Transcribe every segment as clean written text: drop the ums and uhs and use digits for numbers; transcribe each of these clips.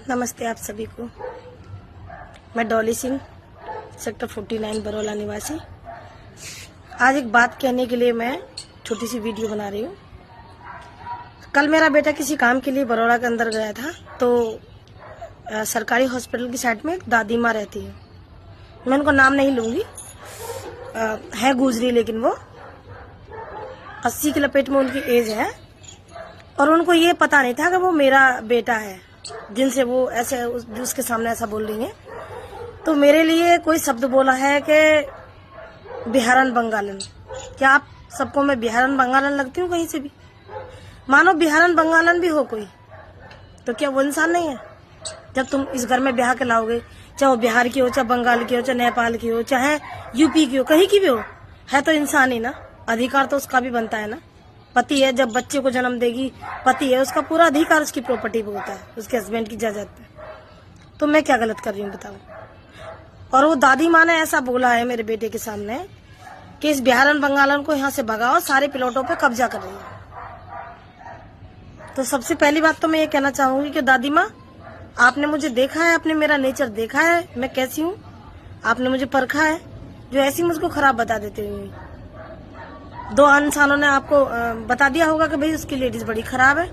नमस्ते आप सभी को। मैं डॉली सिंह, सेक्टर 49 बरौला निवासी। आज एक बात कहने के लिए मैं छोटी सी वीडियो बना रही हूँ। कल मेरा बेटा किसी काम के लिए बरौला के अंदर गया था, तो सरकारी हॉस्पिटल की साइड में एक दादी माँ रहती है। मैं उनको नाम नहीं लूँगी, है गुजरी, लेकिन वो 80 के लपेट में उनकी एज है और उनको ये पता नहीं था कि वो मेरा बेटा है, जिनसे वो ऐसे उसके सामने ऐसा बोल रही है। तो मेरे लिए कोई शब्द बोला है कि बिहारन बंगालन। क्या आप सबको मैं बिहारन बंगालन लगती हूँ? कहीं से भी मानो बिहारन बंगालन भी हो कोई, तो क्या वो इंसान नहीं है? जब तुम इस घर में ब्याह के लाओगे, चाहे वो बिहार की हो, चाहे बंगाल की हो, चाहे नेपाल की हो, चाहे यूपी की हो, कहीं की भी हो, है तो इंसान ही ना। अधिकार तो उसका भी बनता है ना। पति है, जब बच्चे को जन्म देगी, पति है, उसका पूरा अधिकार उसकी प्रॉपर्टी पे होता है, उसके हस्बैंड की इजाजत पे। तो मैं क्या गलत कर रही हूँ बताओ? और वो दादी माँ ने ऐसा बोला है मेरे बेटे के सामने कि इस बिहारन बंगालन को यहाँ से भगाओ, सारे प्लॉटों पे कब्जा कर रही है। तो सबसे पहली बात तो मैं ये कहना चाहूंगी कि दादी माँ, आपने मुझे देखा है, आपने मेरा नेचर देखा है, मैं कैसी हूँ, आपने मुझे परखा है, जो ऐसी मुझको खराब बता देते हुए। दो इंसानों ने आपको बता दिया होगा कि भाई उसकी लेडीज बड़ी खराब है,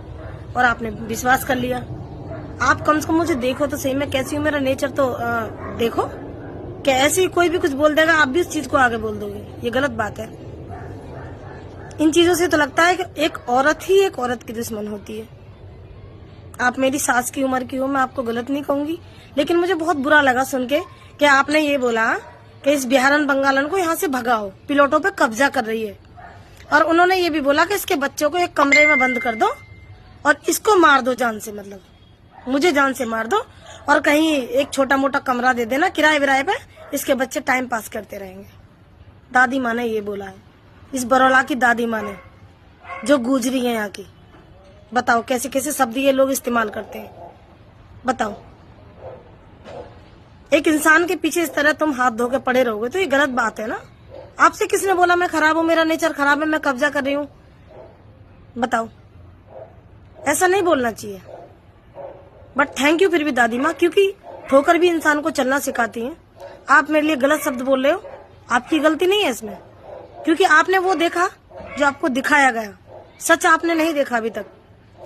और आपने विश्वास कर लिया। आप कम से कम मुझे देखो तो सही, मैं कैसी हूँ, मेरा नेचर तो देखो। क्या ऐसे ही कोई भी कुछ बोल देगा, आप भी उस चीज को आगे बोल दोगे? ये गलत बात है। इन चीजों से तो लगता है कि एक औरत ही एक औरत की दुश्मन होती है। आप मेरी सास की उम्र की हो, मैं आपको गलत नहीं कहूंगी, लेकिन मुझे बहुत बुरा लगा सुन के कि आपने ये बोला कि इस बिहारन बंगालन को यहाँ से भगाओ, प्लॉटों पे कब्जा कर रही है। और उन्होंने ये भी बोला कि इसके बच्चों को एक कमरे में बंद कर दो और इसको मार दो जान से, मतलब मुझे जान से मार दो, और कहीं एक छोटा मोटा कमरा दे देना किराए विराए पे, इसके बच्चे टाइम पास करते रहेंगे। दादी माँ ने ये बोला है, इस बरौला की दादी माँ ने, जो गुजरी है यहाँ की। बताओ कैसे कैसे शब्द ये लोग इस्तेमाल करते हैं, बताओ। एक इंसान के पीछे इस तरह तुम हाथ धो के पड़े रहोगे तो ये गलत बात है ना। आपसे किसने बोला मैं खराब हूं, मेरा नेचर खराब है, मैं कब्जा कर रही हूँ? बताओ, ऐसा नहीं बोलना चाहिए। बट थैंक यू फिर भी दादी माँ, क्योंकि ठोकर भी इंसान को चलना सिखाती है। आप मेरे लिए गलत शब्द बोल रहे हो, आपकी गलती नहीं है इसमें, क्योंकि आपने वो देखा जो आपको दिखाया गया, सच आपने नहीं देखा अभी तक।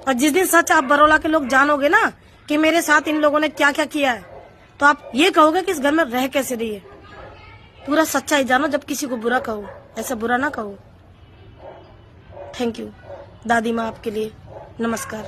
और जिस दिन सच आप बरौला के लोग जानोगे ना कि मेरे साथ इन लोगों ने क्या क्या किया है, तो आप ये कहोगे कि इस घर में रह कैसे रही है। पूरा सच्चाई जानो, जब किसी को बुरा कहो, ऐसा बुरा ना कहो। थैंक यू दादी माँ, आपके लिए नमस्कार।